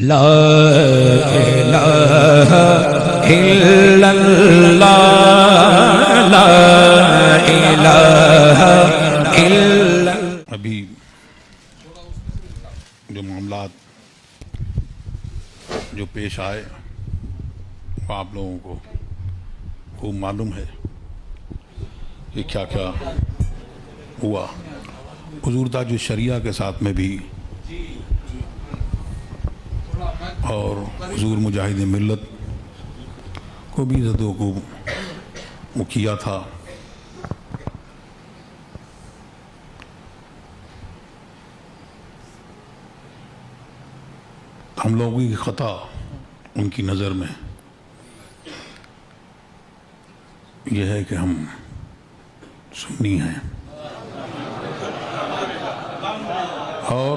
لا الہ الا اللہ لا الہ الا اللہ۔ ابھی جو معاملات جو پیش آئے وہ آپ لوگوں کو خوب معلوم ہے کہ کیا کیا ہوا۔ حضور تاج الشریعہ کے ساتھ میں بھی اور حضور مجاہد ملت کو بھی زدوں کو وہ کیا تھا۔ ہم لوگوں کی خطا ان کی نظر میں یہ ہے کہ ہم سنی ہیں اور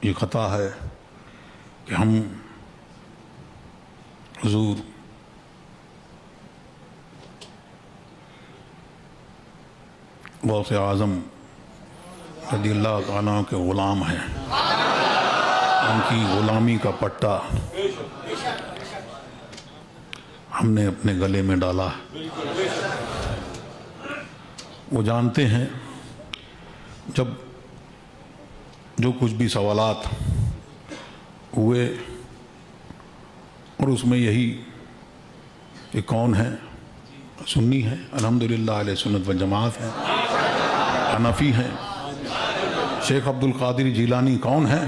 یہ خطا ہے کہ ہم حضور غوث اعظم رضی اللہ تعالیٰ کے غلام ہیں، ان کی غلامی کا پٹا ہم نے اپنے گلے میں ڈالا۔ وہ جانتے ہیں جب جو کچھ بھی سوالات ہوئے اور اس میں یہی کہ کون ہے، سنی ہے الحمدللہ، اہل سنت والجماعت ہے، حنفی ہیں، شیخ عبد القادر جیلانی کون ہے،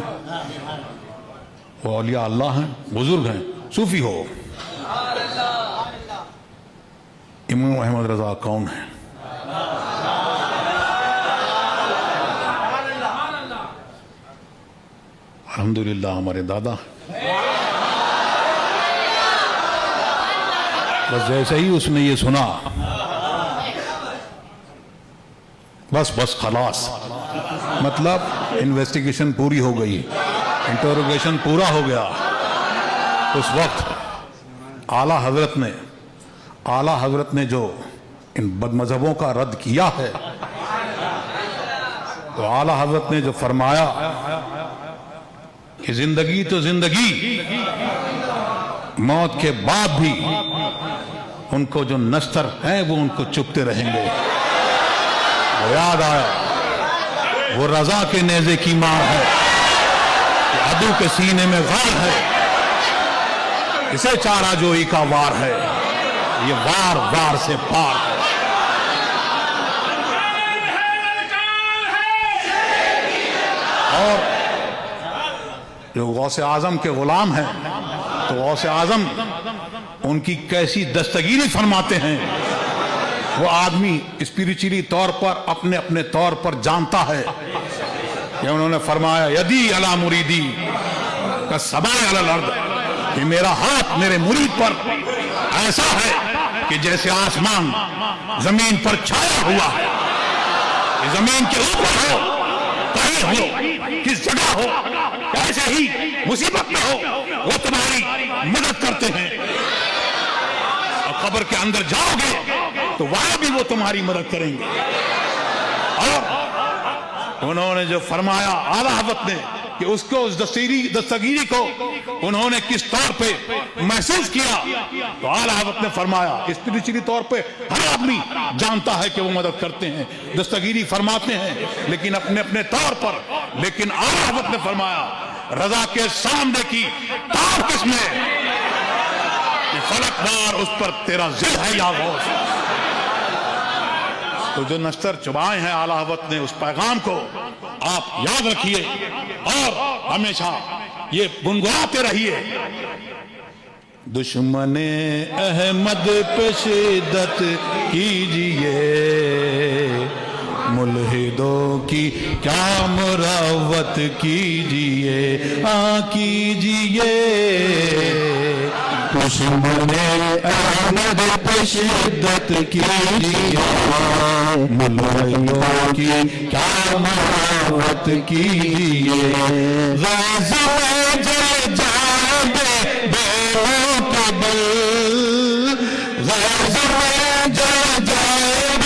وہ اولیاء اللہ ہیں، بزرگ ہیں، صوفی ہو، امام احمد رضا کون ہے، الحمدللہ ہمارے دادا۔ بس جیسے ہی اس نے یہ سنا بس خلاص، مطلب انویسٹیگیشن پوری ہو گئی، انٹروگیشن پورا ہو گیا۔ اس وقت اعلیٰ حضرت نے جو ان بد مذہبوں کا رد کیا ہے تو اعلیٰ حضرت نے جو فرمایا کہ زندگی تو زندگی، موت کے بعد بھی ان کو جو نستر ہیں وہ ان کو چپتے رہیں گے۔ وہ یاد آیا، وہ رضا کے نیزے کی مار ہے، عدو کے سینے میں غار ہے، اسے چارہ جوئی کا وار ہے، یہ وار وار سے پار ہے۔ اور جو غوث اعظم کے غلام ہیں تو غوث اعظم ان کی کیسی دستگیری فرماتے ہیں، وہ آدمی اسپریچولی طور پر اپنے اپنے طور پر جانتا ہے کہ انہوں نے فرمایا یدی علی مریدی کالسماء علی الارض، کہ میرا ہاتھ میرے مرید پر ایسا ہے کہ جیسے آسمان زمین پر چھایا ہوا ہے، کہ زمین کے اوپر ہو، کہیں ہو، کس جگہ ہو، ایسے ہی مصیبت میں ہو وہ تمہاری مدد کرتے ہیں، اور قبر کے اندر جاؤ گے تو وہاں بھی وہ تمہاری مدد کریں گے۔ اور انہوں نے جو فرمایا اعلیٰ حضرت نے کہ اس کو اس دستگیری کو انہوں نے کس طور پہ محسوس کیا تو اعلیٰ حضرت نے فرمایا اسپریچولی طور پہ ہر آدمی جانتا ہے کہ وہ مدد کرتے ہیں، دستگیری فرماتے ہیں، لیکن اپنے اپنے طور پر۔ لیکن اعلیٰ حضرت نے فرمایا رضا کے سامنے کی تار کس میں، کہ فلک وار اس پر تیرا ذل ہے یا غوث۔ تو جو نشتر چبائے ہیں اعلیٰ حضرت نے اس پیغام کو آپ یاد رکھیے اور ہمیشہ یہ گنگناتے رہیے۔ دشمن احمد پہ شدت کیجئے، ملحدوں کی کیا مروت کیجئے، کیجئے۔ دشمن احمد پہ شدت کیجئے، ملحدوں کی کیا مروت کیجئے۔ غیظ میں جل جائے بیلوں کے بل، غیظ میں جل جائے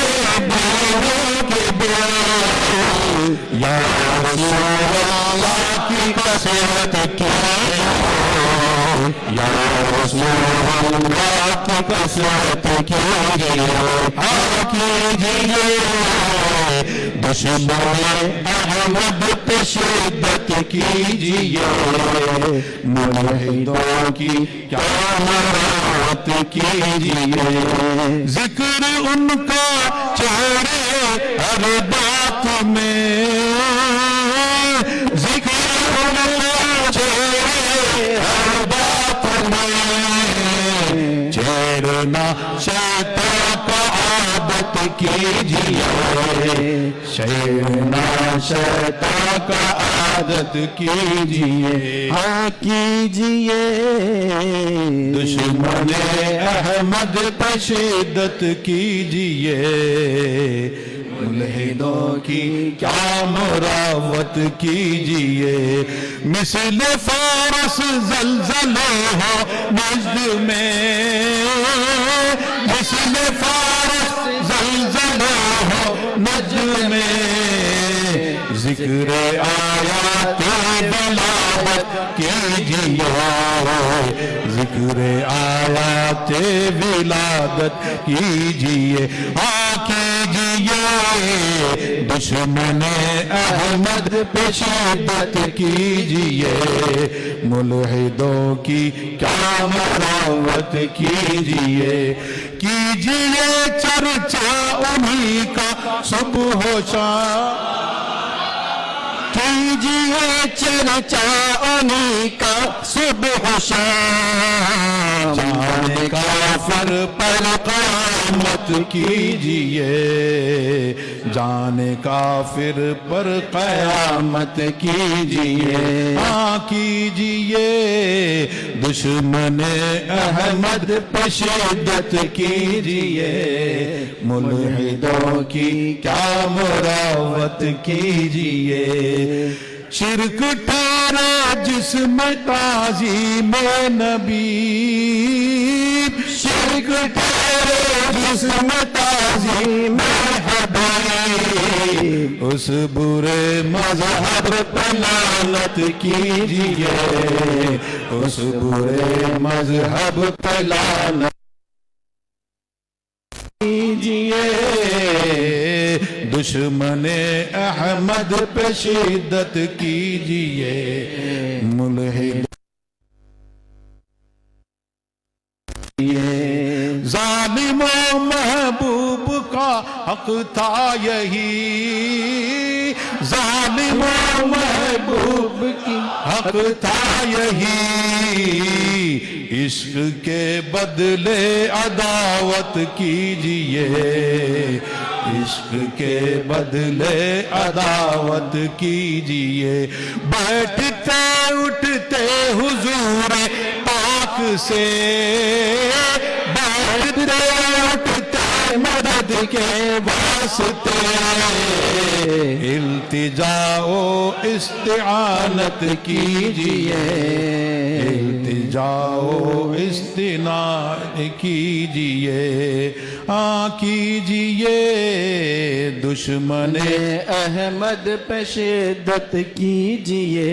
بیلوں کے بل، یا رسول اللہ کی کثرت کیجیے یا رسول اللہ کی کثرت کیجیے ہاں کیجیے دشمن احمد پہ شدت کیجیے ملحدوں کی کیا مرات کیجیے ذکر ان کا چھوڑے ہر بات میں ذکر ان کا چھوڑے ہر بات میں چھیڑنا شیطان کا عادت کیجیے چھیڑنا شیطان کا عادت کیجیے ہاں کیجیے دشمن احمد پہ شدت کیجیے ملحدوں کی کیا مراوت کیجیے مثل فارس زلزلے ہو نجد میں مثل فارس زلزلے ہو نجد میں ذکر آیات ولادت کیجیے ذکر آیات ولادت کیجیے ہاں کیجیے دشمن احمد پہ شدت کیجیے ملحدوں کی کیا مراوت کیجیے کیجیے چرچا انہی کا صبح و شام کیجیے چرچا انہی کا صبح و شام جان کافر پر قیامت کیجیے جان کافر پر قیامت کیجیے ہاں کیجیے دشمن احمد پہ شدت کیجیے ملحدوں کی کیا مراوت کیجیے شرک ٹھہرا جس میں تعظیم نبی شرک ٹھہرا جس میں تعظیم حبیب اس برے مذہب پر لعنت کیجیے اس برے مذہب پر لعنت کیجیے دشمن احمد پہ شدت کیجیے ملحد ظالم و محبوب کا حق تھا یہی ظالم و محبوب کی حق تھا یہی عشق کے بدلے عداوت کیجیے عشق کے بدلے عداوت کیجیے بیٹھتے اٹھتے حضور پاک سے بیٹھتے اٹھتے مدد کے واسطے التجا و استعانت کیجیے التجا و استناد کیجیے ہاں کیجیے دشمن احمد پہ شدت کیجیے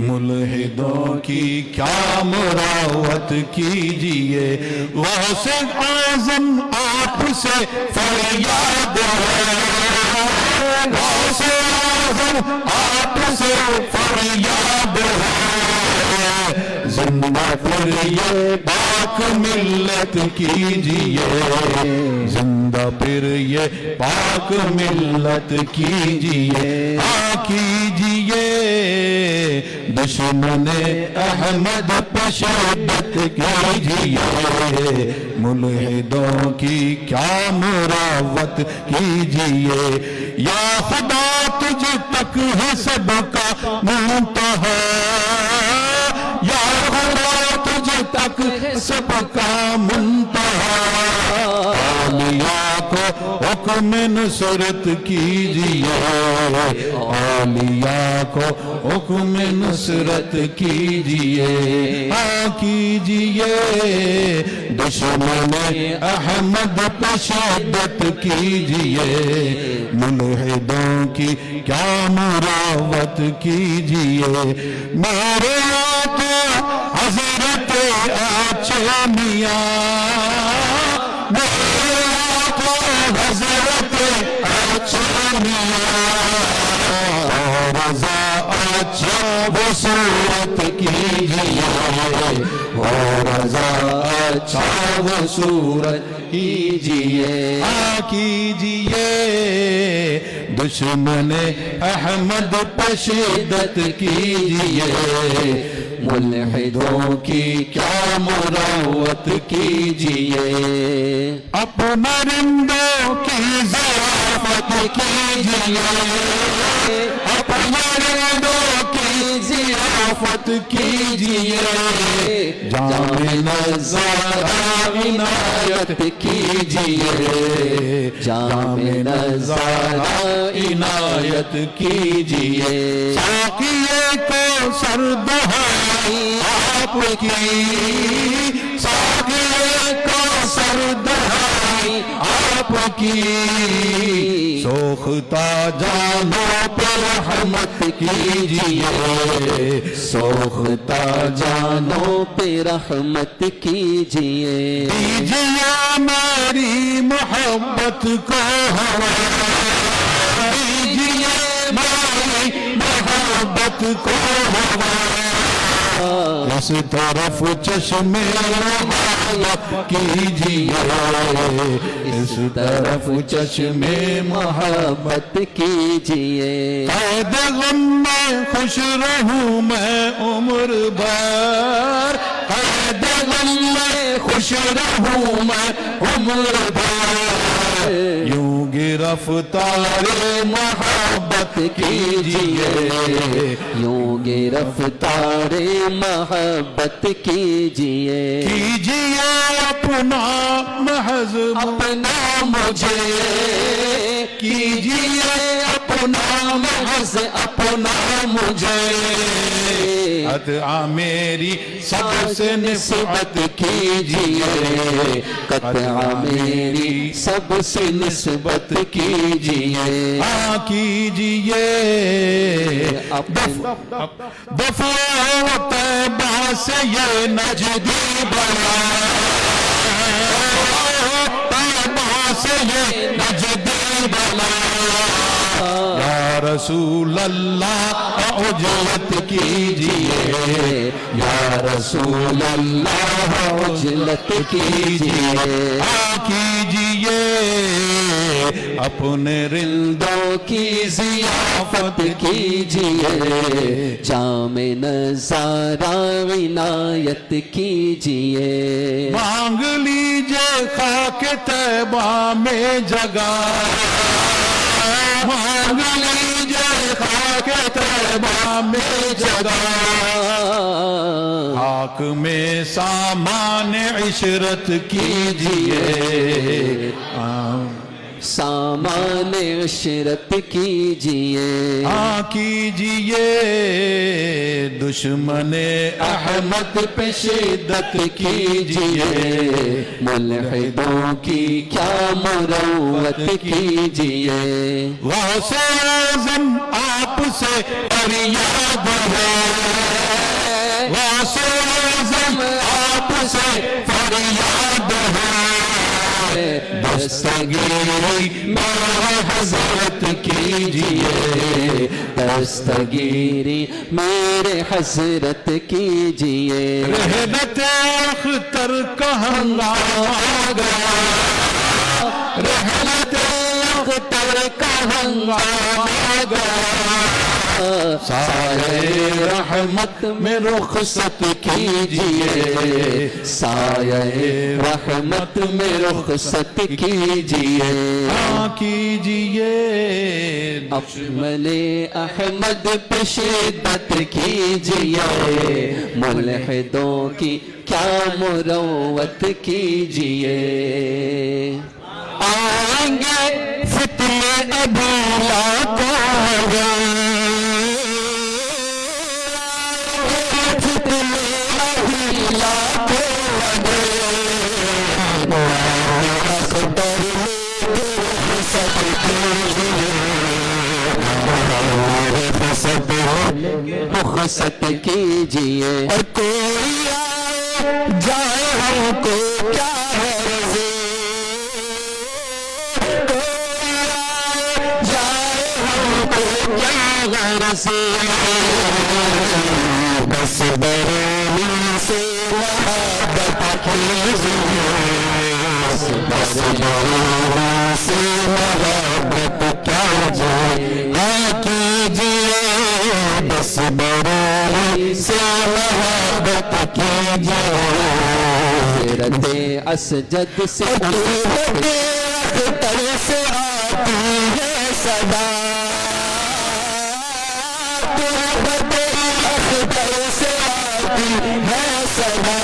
ملحدوں کی کیا مراوت کیجیے غوث اعظم آپ سے فریاد ہے غوث اعظم آپ سے فریاد ہے زندہ پھر یہ پاک ملت کیجیے زندہ پھر یہ پاک ملت کیجیے ہاں کیجیے دشمن احمد پہ شدت کیجیے ملحدوں کی کیا مراوت کیجیے یا خدا تجھ تک ہے سب کا منتہا یا خدا تجھ تک سب کا منتہا اولیاء کو حکم نصرت کیجئے اولیاء کو حکم نصرت کیجئے ہاں کیجئے دشمن احمد پہ شدت کیجئے ملحدوں کی کیا مراوت کیجئے میرے آقا حضرت آچے میاں میرے آقا حضرت آچے میاں رضا اچھا وہ صورت کیجئے رضا اچھا وہ صورت کیجئے کیجئے دشمن احمد پہ شدت کیجئے ملحدوں کی کیا مراوت کیجئے اپنا رندوں کی ضیافت کیجئے اپنا رندوں کی ضیافت کیجئے جام نظارہ عنایت کیجئے جام نظارہ عنایت کیجئے ساقیے کو سر دہائی آپ کی ساقیے کو سر دہائی آپ کی سوختہ جانوں پر رحمت کیجئے سوختہ جانوں پہ رحمت کیجئے دیجئے میری محبت کو ہوا دیجئے میری محبت کو ہوا اس طرف چشم محبت کیجئے اس طرف چشم محبت کیجئے قید غم میں خوش رہوں میں عمر بھر قید غم میں خوش رہوں میں عمر بھر یوں گرفتار محبت کیجئے یوں گرفتار محبت کیجئے کیجئے اپنا محض اپنا مجھے کیجئے اپنا محض اپنا مجھے قطع میری سب سے نسبت کیجئے قطع میری سب سے نسبت کیجئے کیجئے دفع و طیبہ سے یہ نجدی بلا طیبہ سے یہ نجدی بلا یا رسول اللہ عجلت کیجئے یا رسول اللہ عجلت کیجئے کیجئے اپنے رندوں کی ضیافت کیجئے جام نظارہ عنایت کیجئے مانگ لیجئے خاک طیبہ میں جگہ مانگ لیجئے خاک طیبہ میں جگہ خاک میں سامان عشرت کیجئے سامان عشرت کیجئے کیجئے دشمن احمد پہ شدت کیجئے ملحدوں کی کیا مروت کیجئے غوث اعظم آپ سے فریاد ہے غوث اعظم آپ سے فریاد ہے دستگیری میرے حضرت کیجئے دستگیری میرے حضرت کیجئے رحلت اختر کا ہنگامہ گیا رحلت اختر کا ہنگامہ گیا سایہ رحمت میں رخصت کیجئے سایہ رحمت میں رخصت کیجئے کیجئے اپمل احمد پہ شدت کیجئے ملحدوں کی کیا مروت کیجئے آئیں گے ابھی لاکھوں رخصت کیجئے اور کوئی آئے جائے ہم کو کیا غرض کوئی آئے جائے ہم کو کیا غرض بس بیرونی سے محبت کیجئے بس بیرونی سے محبت کیجئے بس بیرونی سے محبت کیجئے حضرت اسجد سے اختر سے آتی ہے صدا اختر سے آتی ہے صدا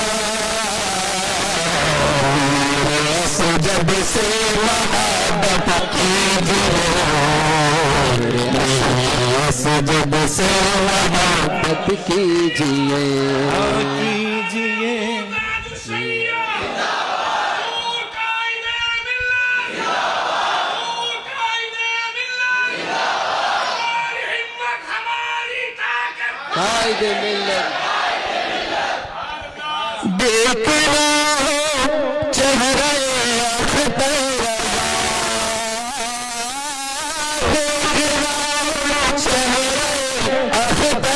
اسجد سے محبت کیجئے اسجد سے محبت کیجئے قائد ملت دیکھنا چہرہ اختر دیکھنا چہرہ اختر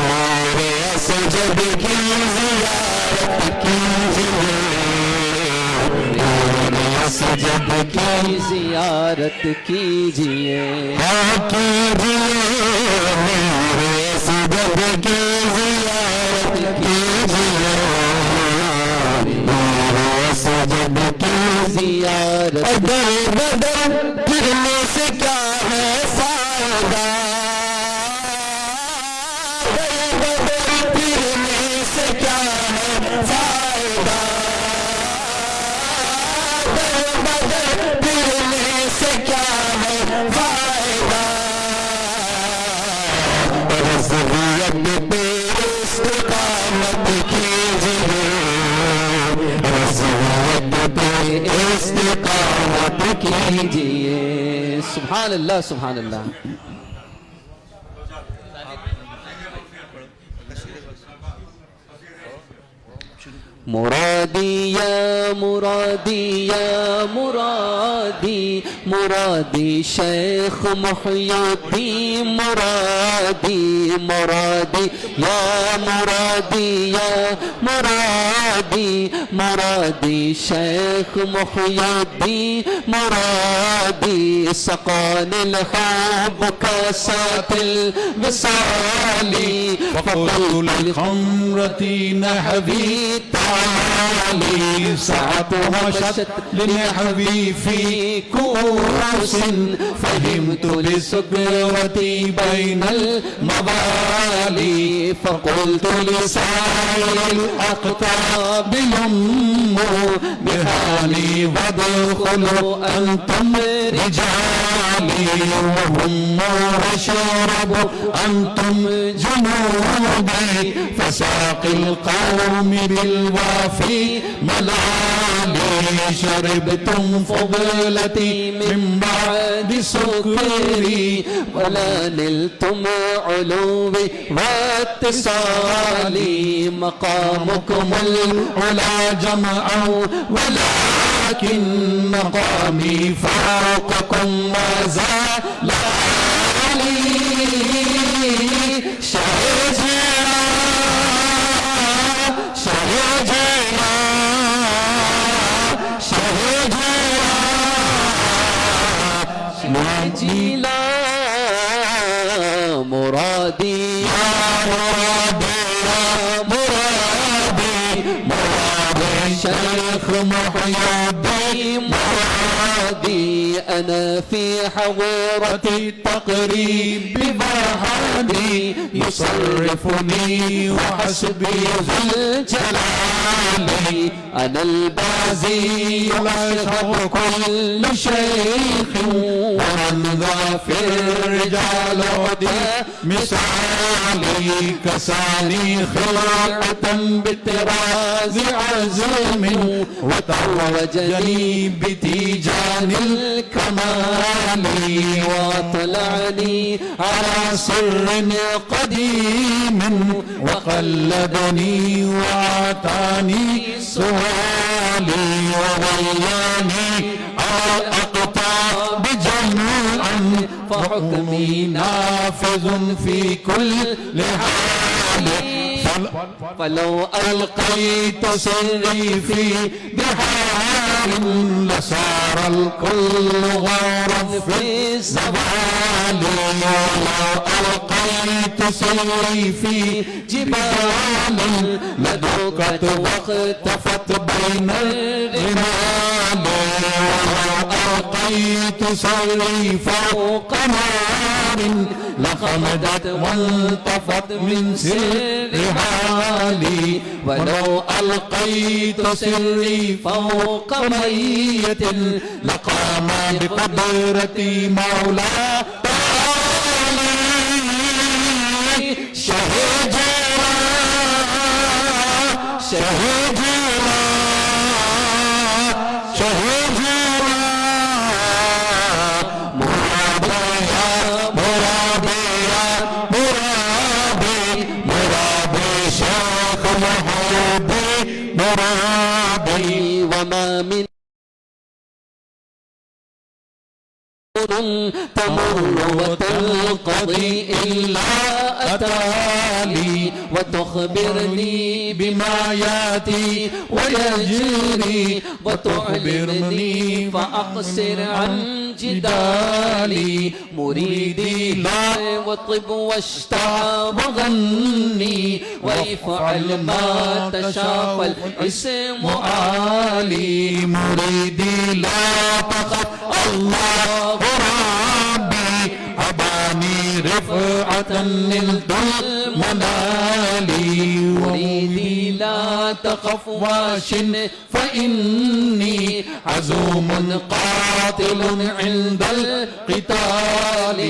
میرے اسجد کی زیارت کیجئے میرے اسجد کی زیارت کیجئے کیجئے میرے اسجد کی زیارت کیجئے میرے اسجد کی زیارت ادھر بدر پھرنے سے کیا ہے فائدہ ادھر بدر پھرنے سے کیا ہے فائدہ ادھر بدر پھرنے سے کیا ہے فائدہ رضویت پہ استقامت کیجئے رضویت پہ استقامت کیجئے سبحان اللہ سبحان اللہ مرادی یا مرادی یا مرادی مرادی شیخ محی الدین مرادی مرادی یا مرادی یا مرادی مرادی شیخ محی الدین مرادی سقان الحب كاسات الوصال فقلت للخمرة نحبي تعالي ساعتها مشت لنحبي في كؤوس فهمت لسكرتي بين الموالي فقلت لسائر الأقطاب لموا بهاني وادخلوا أنتم رجالي وهموا وشربوا أنتم جنوبي فساق القوم بالوافي ملالي شربتم فضلتي من بعد سكري ولا نلتم علوي واتصالي مقامكم العلا جمعا ولكن مقامي فوقكم ما زال علي شہجینا شہجینا شہجینا جیلا مرادی مرادی مرادی مرادی شیخ محی الدین مرادی أنا في حضرة التقريب ببرهاني يصرفني وحسبي ذو الجلال. أنا البازي يشهد كل شيخ ومن ذا في الرجال مثالي كساني خلقة بالطراز عزم وتوجني بتيجان الكمال وطلعني على سر قديم وقلدني وأعطاني سؤالي وولاني على الأقطاب جميعا فحكمي نافذ في كل حال. فلو ألقيت سري في بحار لصار الكل غارا في الزوال. ولو ألقيت سري في جبال لدكت واختفت بين الرمال. ولو ألقيت سري فوق نار لخمدت وانطفت من سر حالي. ولو ألقيت سري فوق ميت لقام بقدرتي مولا شهد شهد شهد مرابي. وما من تمر وتنقضي إلا أتالي وتخبرني بما ياتي ويجري وتعلمني فأقصر عن جدالي. مريدي لا وطب واشتهى وغني وافعل ما تشاء والاسم آلي. مريدي لا تخف الله ربي أباني رفعة نلت المنالي. مريدي لا تخف واشن فإني عزوم قاتل عند القتال.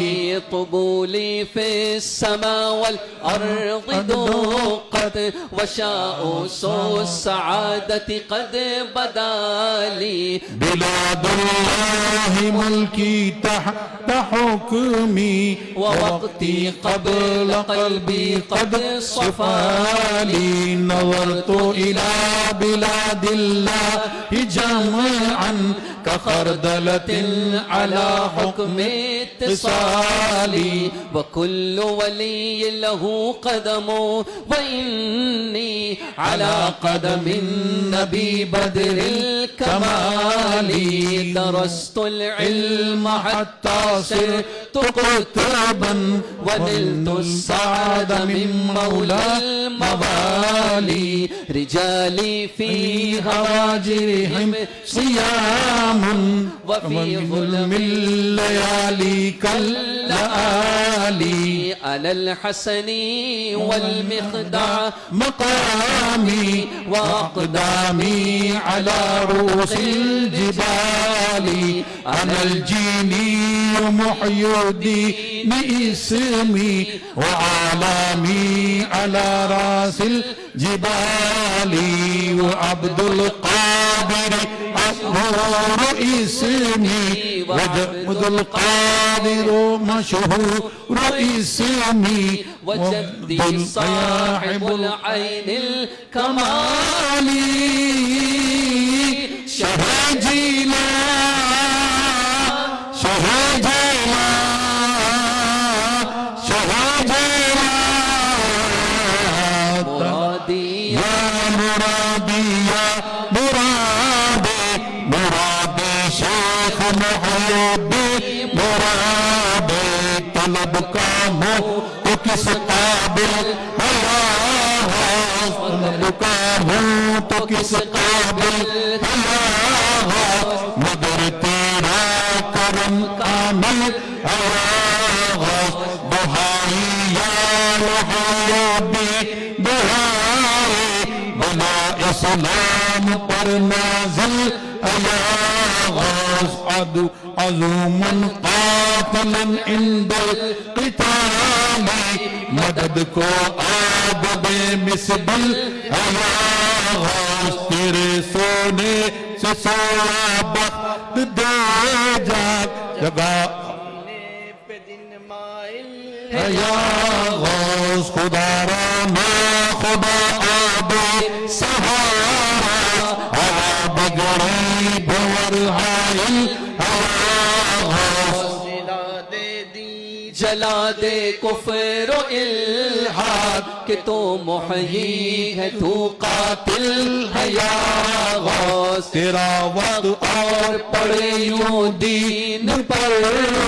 طبولي في السماء والأرض دقت وشاء سوء السعادة قد بدالي. بلاد الله ملكي تحت حكمي ووقتي قبل قلبي قد صفالي. نظرت إلى بلاد الله جميعا كخردلة على حكم اتصالي. وكل ولي له قدم وإني على قدم النبي بدر الكمال. درست العلم حتى صرت قطبا ونلت السعادة من مولى الموالي. رجالي في هواجرهم صيام وفي ظلم الليالي كاللآلي. على الحسن والمخدع مقامي وأقدامي على رؤوس الجبال. أنا الجيني محيي الدين اسمي وعلامي على رأس الجبال. وعبد القادر أشهر اسمي وجد القادر مشهور اسمي وجدي صاحب العين الكمال. شهجينا شهجينا شهجينا مرادي يا مرادي يا مرادي مرادي شيخ محبي مرادي. طلب کامو تو کس قابل طلب کامو تو کس قابل مگر تیرا کرم بھی بہائے بنا اسلام پر نازل ایا غوث عدو عظومن قاتلن عند القتال مدد کو آب بے مسبل ایا غوث تیرے سونے سے سویا بخت دے جگہ یا غوث خدا رانا خدا آب سہارا آب غریب ورحائل جلا دے کفر و الحاد کہ تو محیی ہے تو قاتل ہے یا غوث تیرا وقت اور پڑے یوں دین پر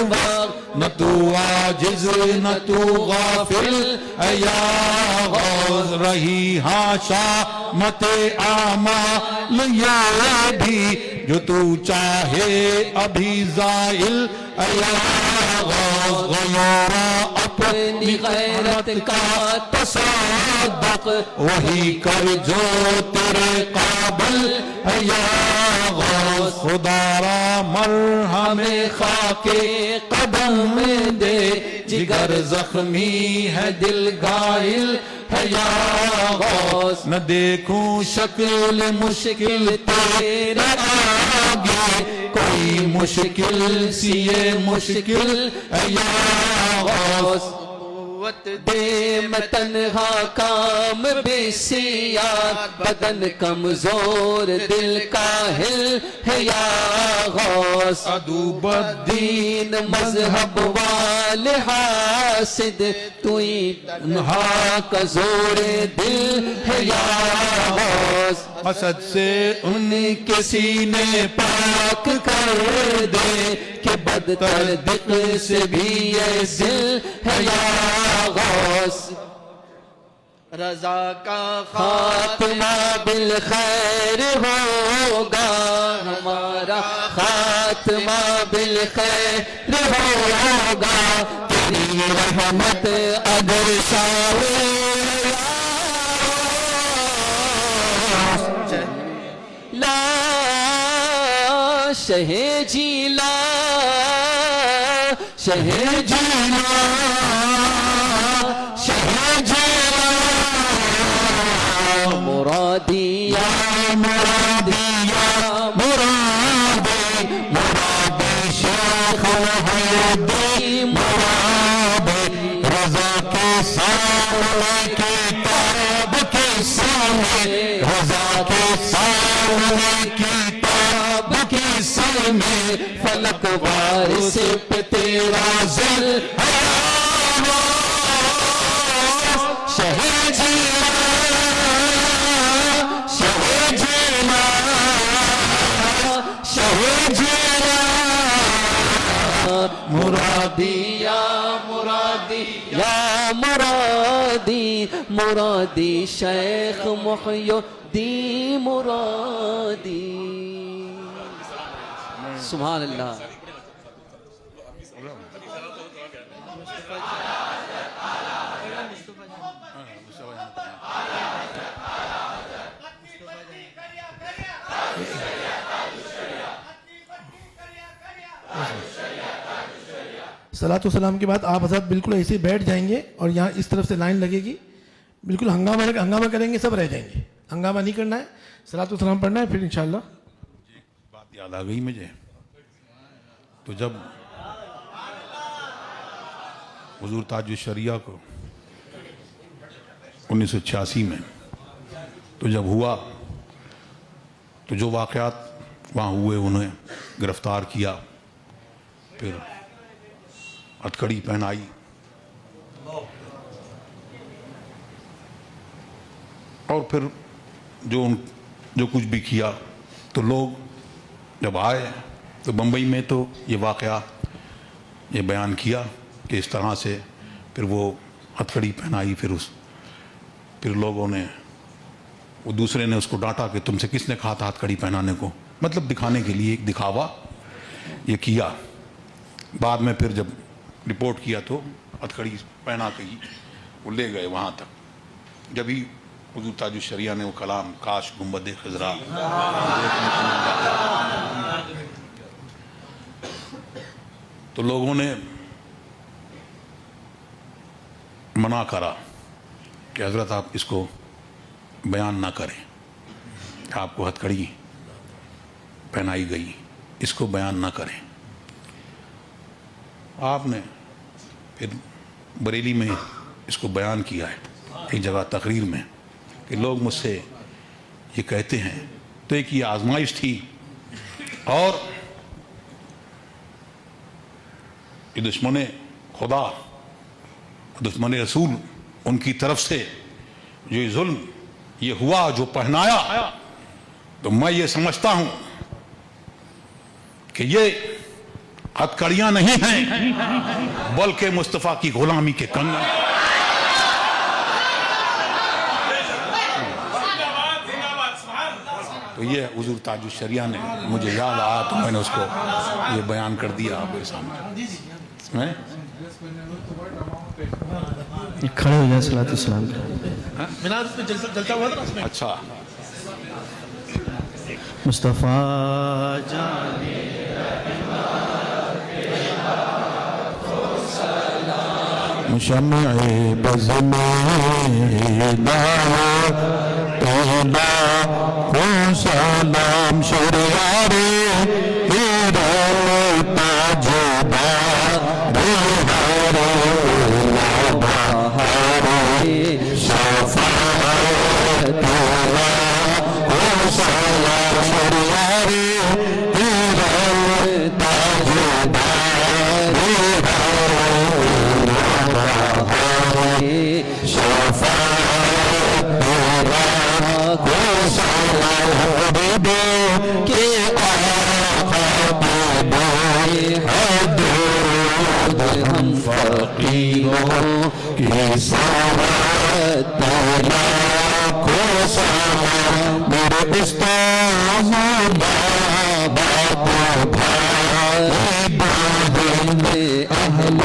وقت نہ تو عاجز نہ تو غافل اے یا غوث رہی ہاں شامت اعمال یہ بھی جو تو چاہے ابھی زائل اے یا غوث غیورا اپنی غیرت کا تصدق وہی کر جو تیرے قابل اے یا غوث خدا را مرہم خاک قدم میں دے جگر زخمی ہے دل گائل ہے یا غوث نہ دیکھوں شکل مشکل تیرے آگے کوئی مشکل سی یہ مشکل ہے یا غوث دے میں تنہا کام بسیار بدن کمزور دل کاہل ہے یا غوث عدو دین مذہب والے حاسد توئی تنہا کا زور دل ہے یا غوث حسد سے ان کے سینے پاک کر دے کہ بدتر دق سے بھی یہ دل ہے یا غوث رضا کا خاتمہ بالخیر ہوگا ہمارا خاتمہ بالخیر ہوگا تیری رحمت اگر شاہ لا شہ جیلا شہ جیلا شہ جیلا مرادیا مرادیا مرادی مرادی شیخ محمدی مرادی رضا کے سامنے کتاب کے سامنے رضا کے سامنے کتاب کے سامنے فلک وارث پہ تیرا ذل شہ جیلا شہ جیلا شہ جیلا مرادی یا مرادی یا مرادی مرادی شیخ محی الدین مرادی سبحان اللہ صلاۃ و سلام کے بعد آپ حضرات بالکل ایسے بیٹھ جائیں گے اور یہاں اس طرف سے لائن لگے گی بالکل ہنگامہ کریں گے سب رہ جائیں گے ہنگامہ نہیں کرنا ہے صلاۃ و سلام پڑھنا ہے پھر انشاءاللہ بات یاد آ گئی مجھے تو جب حضور تاج الشریعہ کو 1986 میں تو جب ہوا تو جو واقعات وہاں ہوئے انہیں گرفتار کیا پھر ہتھکڑی پہنائی اور پھر جو کچھ بھی کیا تو لوگ جب آئے تو بمبئی میں تو یہ واقعہ یہ بیان کیا کہ اس طرح سے پھر وہ ہتھکڑی پہنائی پھر لوگوں نے وہ دوسرے نے اس کو ڈانٹا کہ تم سے کس نے کہا تھا ہتھکڑی پہنانے کو مطلب دکھانے کے لیے ایک دکھاوا یہ کیا بعد میں پھر جب رپورٹ کیا تو ہتھکڑی پہنا کے ہی وہ لے گئے وہاں تک. جب ہی حضور تاج الشریعہ نے وہ کلام کاش گنبد خضرا تو لوگوں نے منع کرا کہ حضرت آپ اس کو بیان نہ کریں. آپ کو ہتھکڑی پہنائی گئی, اس کو بیان نہ کریں. آپ نے پھر بریلی میں اس کو بیان کیا ہے ایک جگہ تقریر میں کہ لوگ مجھ سے یہ کہتے ہیں. تو ایک یہ آزمائش تھی اور یہ دشمن خدا دشمن رسول ان کی طرف سے جو یہ ظلم یہ ہوا جو پہنایا, تو میں یہ سمجھتا ہوں کہ یہ ہتھکڑیاں نہیں ہیں بلکہ مصطفیٰ کی غلامی کے کنگن. تو یہ حضور تاج الشریعہ نے مجھے یاد آیا تو میں نے اس کو یہ بیان کر دیا آپ کے سامنے. کھڑے ہو جائیں صلاۃ السلام. جلتا ہوا تھا اس میں. اچھا مصطفیٰ جان شمع بز میں تولا کو سلام شریعہ میرے استاد اہل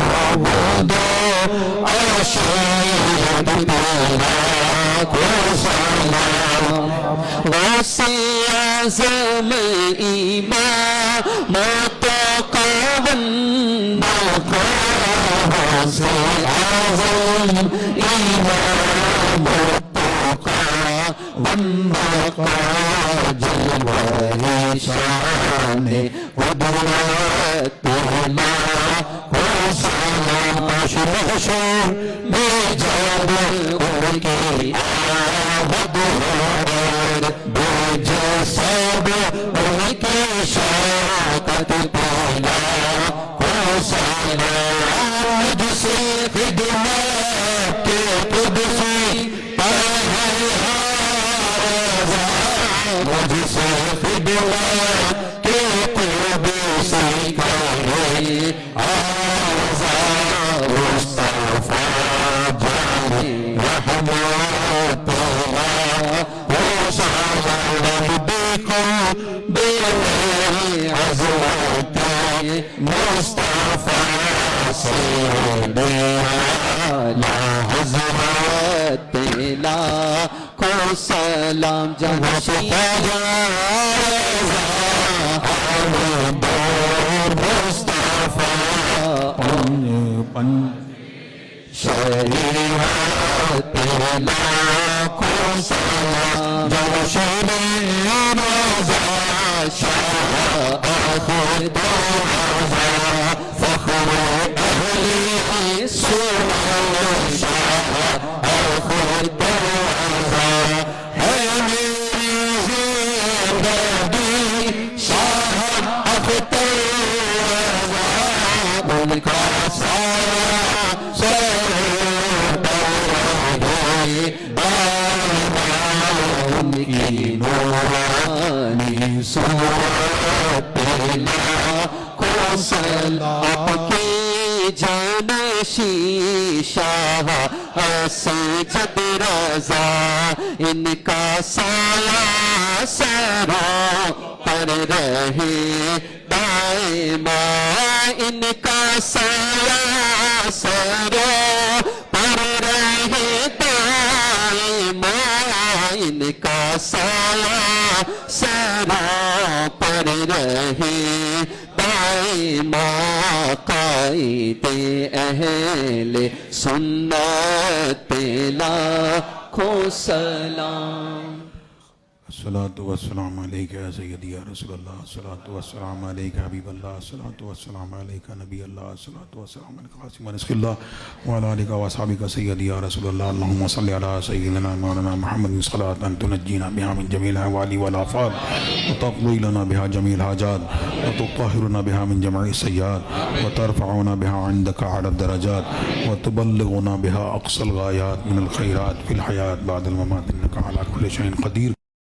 کو سلام غوث اعظم ایمان غوث اعظم ایمان بندہ جلوہ شان قدرت لا کو سلام شمشور بے جب ان کی آبد بے جسد ان کی شوکت پہلا کو سلام مجھ سے خدمت کے قدسی مجھ سے خدمت کے قدسی کرے آزاد مصطفیٰ جان رحمت اللہ و سلام دیکھو بے عظمت مصطفیٰ سے لا حضرت لا کو سلام جہاں مصطفیٰ شریعت لا کو سلام جہاں رضا شاہ خدا فخر اہل سنت شاہ خدا آپ کی جانشین شاہ سجد رضا ان کا سایہ سروں پر رہے دائما ان کا سایہ سروں پر رہے رہے دائما قائد اہل سنت لاکھوں سلام الصلاة والسلام علیکہ یا سیدی یا رسول اللہ، الصلاة والسلام علیکہ حبیب اللہ، الصلاة والسلام علیکہ نبی اللہ، الصلاة والسلام علیکہ قاسم رزق اللہ وعلی آلہ واصحابہ سیدی یا رسول اللہ، اللہم صلی علی سیدنا مولانا محمد صلاة تنجینا بها من جمیع الاحوال والآفات وتقضی لنا بها جمیع الحاجات وتطہرنا بها من جميع السیئات وترفعنا بها عندك اعلی الدرجات وتبلغنا بها اقصى الغایات من الخیرات فی الحیات بعد الممات انک علی کل شیء قدیر.